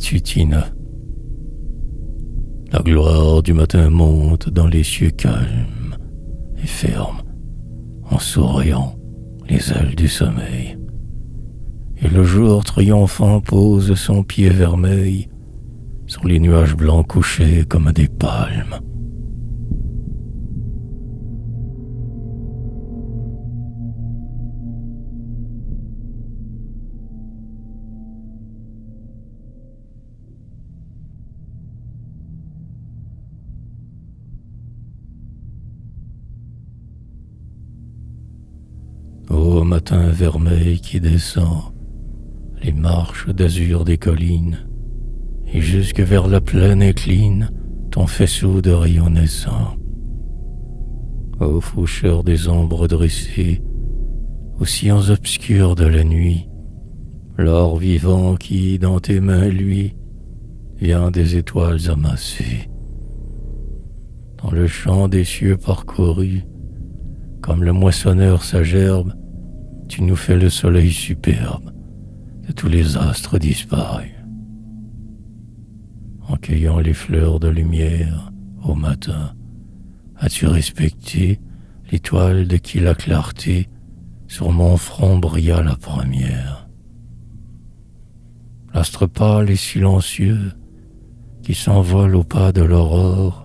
matutina. La gloire du matin monte dans les cieux calmes et ferme, en souriant, les ailes du sommeil. Et le jour triomphant pose son pied vermeil sur les nuages blancs couchés comme des palmes. Ô matin vermeil qui descend les marches d'azur des collines, et jusque vers la plaine incline ton faisceau de rayons naissants. Ô faucheur des ombres dressées, aux sillons obscurs de la nuit, l'or vivant qui, dans tes mains, lui, vient des étoiles amassées. Dans le champ des cieux parcouru, comme le moissonneur sa gerbe, tu nous fais le soleil superbe de tous les astres disparus. En cueillant les fleurs de lumière au matin, as-tu respecté l'étoile de qui la clarté sur mon front brilla la première? L'astre pâle et silencieux qui s'envole au pas de l'aurore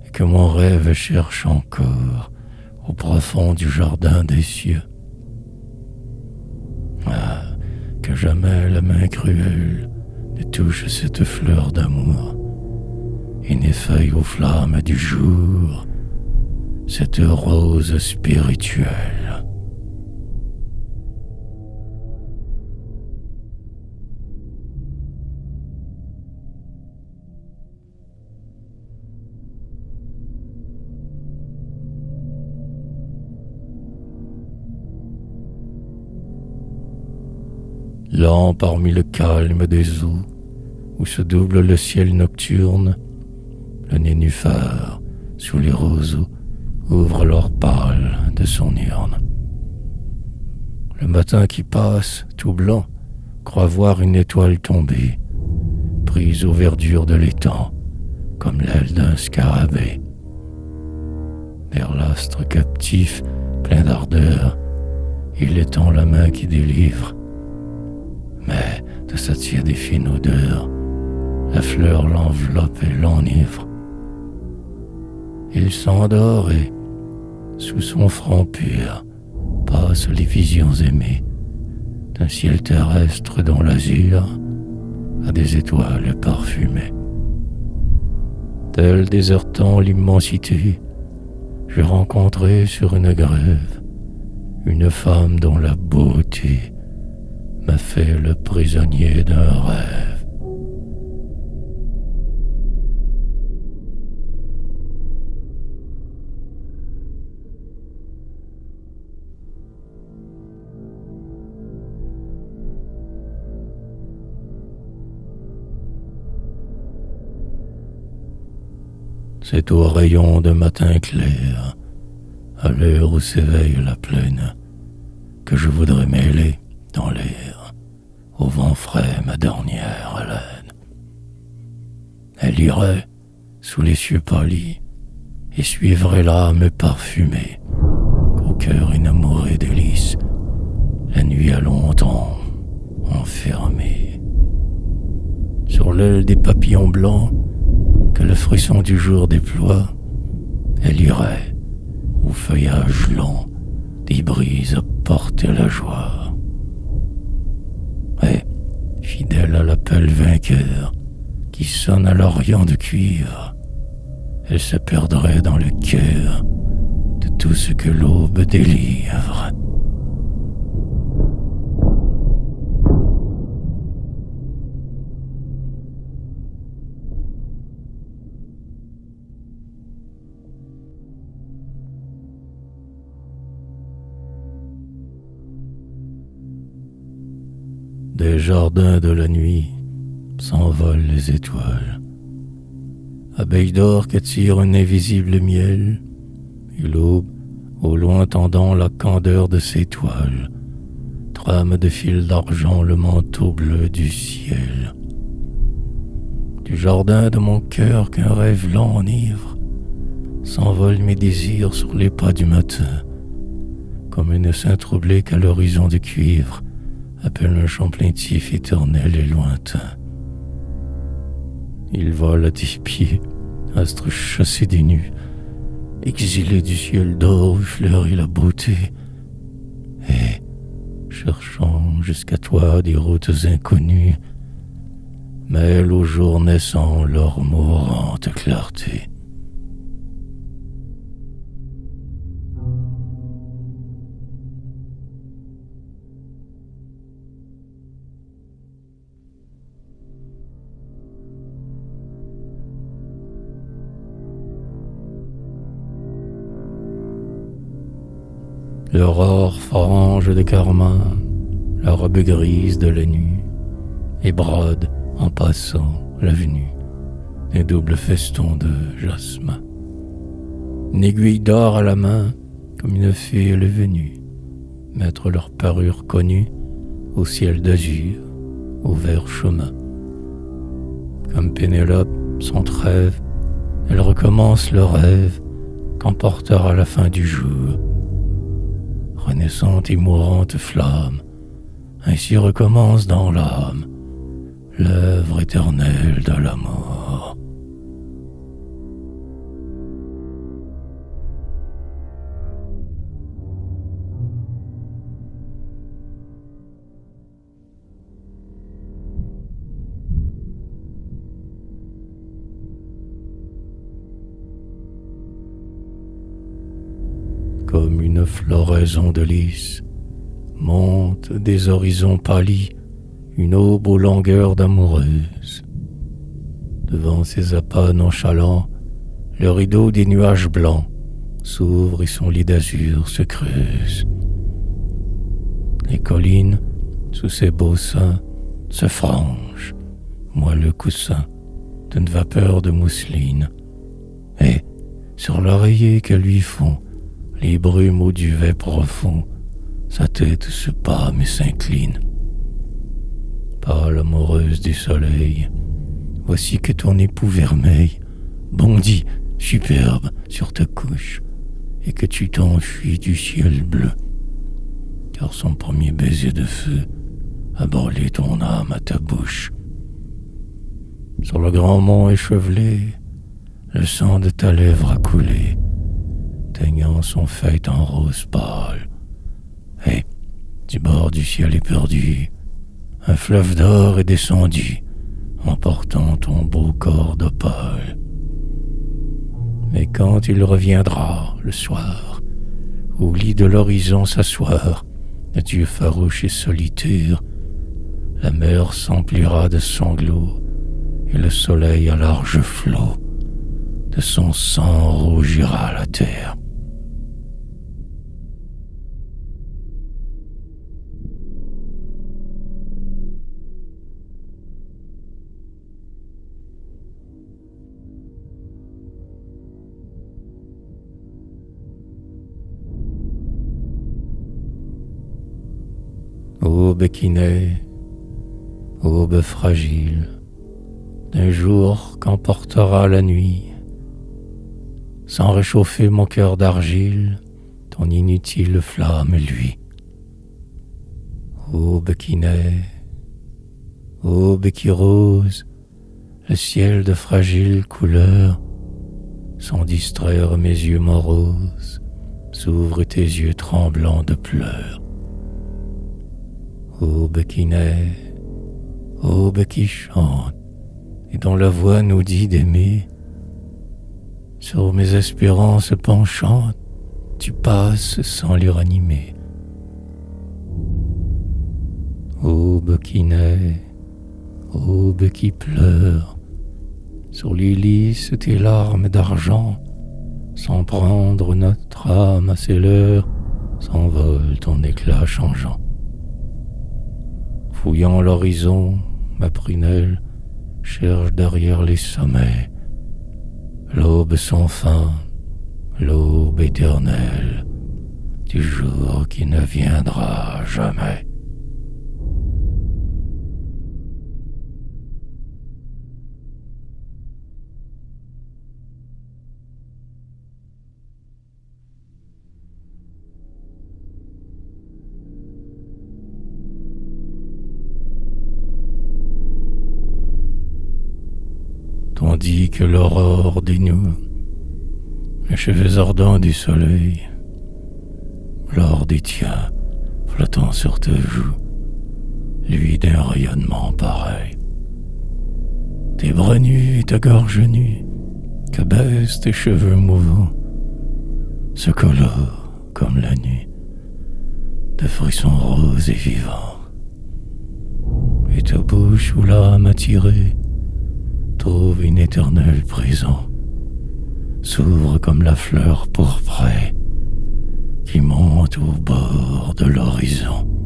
et que mon rêve cherche encore au profond du jardin des cieux. Ah, que jamais la main cruelle ne touche cette fleur d'amour et n'effeuille aux flammes du jour cette rose spirituelle. Lent parmi le calme des eaux, où se double le ciel nocturne, le nénuphar, sous les roseaux, ouvre l'or pâle de son urne. Le matin qui passe, tout blanc, croit voir une étoile tomber, prise aux verdures de l'étang, comme l'aile d'un scarabée. Vers l'astre captif, plein d'ardeur, il étend la main qui délivre. Mais de sa tiède et fine odeur, la fleur l'enveloppe et l'enivre. Il s'endort et, sous son front pur, passent les visions aimées d'un ciel terrestre dont l'azur a des étoiles parfumées. Tel désertant l'immensité, j'ai rencontré sur une grève une femme dont la beauté m'a fait le prisonnier d'un rêve. C'est au rayon de matin clair, à l'heure où s'éveille la plaine, que je voudrais mêler dans l'air, au vent frais ma dernière haleine. Elle irait sous les cieux pâlis et suivrait l'âme parfumée qu'au cœur inamouré délice la nuit a longtemps enfermée. Sur l'aile des papillons blancs que le frisson du jour déploie, elle irait au feuillage lent des brises porter la joie. Et, fidèle à l'appel vainqueur qui sonne à l'orient de cuivre, elle se perdrait dans le cœur de tout ce que l'aube délivre. Des jardins de la nuit s'envolent les étoiles. Abeilles d'or qu'attire un invisible miel, et l'aube, au loin tendant la candeur de ses toiles, trame de fils d'argent le manteau bleu du ciel. Du jardin de mon cœur qu'un rêve lent enivre, s'envolent mes désirs sur les pas du matin, comme une saint troublée qu'à l'horizon de cuivre appelle un chant plaintif éternel et lointain. Il vole à tes pieds, astre chassé des nues, exilé du ciel d'or où fleurit la beauté, et, cherchant jusqu'à toi des routes inconnues, mêle au jour naissant leur mourante clarté. L'aurore frange de carmin la robe grise de la nuit et brode en passant l'avenue d'un double feston de jasmin. Une aiguille d'or à la main, comme une fée elle est venue mettre leur parure connue au ciel d'azur, au vert chemin. Comme Pénélope, son trêve, elle recommence le rêve qu'emportera la fin du jour. Renaissante et mourante flamme, ainsi recommence dans l'âme l'œuvre éternelle de l'amour. Comme une floraison de lys, monte des horizons pâlis une aube aux longueurs d'amoureuse. Devant ses appâts nonchalants, le rideau des nuages blancs s'ouvre et son lit d'azur se creuse. Les collines, sous ses beaux seins, se frangent, moelleux coussin d'une vapeur de mousseline, et, sur l'oreiller que lui font les brumes au duvet profond, sa tête se pâme et s'incline. Pâle amoureuse du soleil, voici que ton époux vermeil bondit superbe sur ta couche, et que tu t'enfuis du ciel bleu, car son premier baiser de feu a brûlé ton âme à ta bouche. Sur le grand mont échevelé, le sang de ta lèvre a coulé, teignant son feuille en rose pâle. Et, du bord du ciel éperdu, un fleuve d'or est descendu, emportant ton beau corps d'opale. Mais quand il reviendra, le soir, au lit de l'horizon s'asseoir, adieu farouche et solitaire, la mer s'emplira de sanglots, et le soleil à large flot, de son sang rougira la terre. Aube qui naît, aube fragile, d'un jour qu'emportera la nuit, sans réchauffer mon cœur d'argile, ton inutile flamme lui. Aube qui naît, aube qui rose, le ciel de fragile couleur, sans distraire mes yeux moroses, s'ouvrent tes yeux tremblants de pleurs. Aube qui naît, aube qui chante, et dont la voix nous dit d'aimer. Sur mes espérances penchantes, tu passes sans les ranimer. Aube qui naît, aube qui pleure, sur les lys tes larmes d'argent, sans prendre notre âme à ses leurs, s'envole ton éclat changeant. Fouillant l'horizon, ma prunelle cherche derrière les sommets l'aube sans fin, l'aube éternelle du jour qui ne viendra jamais. tandis que l'aurore dénoue les cheveux ardents du soleil, l'or des tiens flottant sur tes joues, lui d'un rayonnement pareil. Tes bras nus et ta gorge nue, qu'abaissent tes cheveux mouvants, se colorent comme la nuit de frissons roses et vivants. Et ta bouche où l'âme attirée trouve une éternelle prison, s'ouvre comme la fleur pourprée qui monte au bord de l'horizon.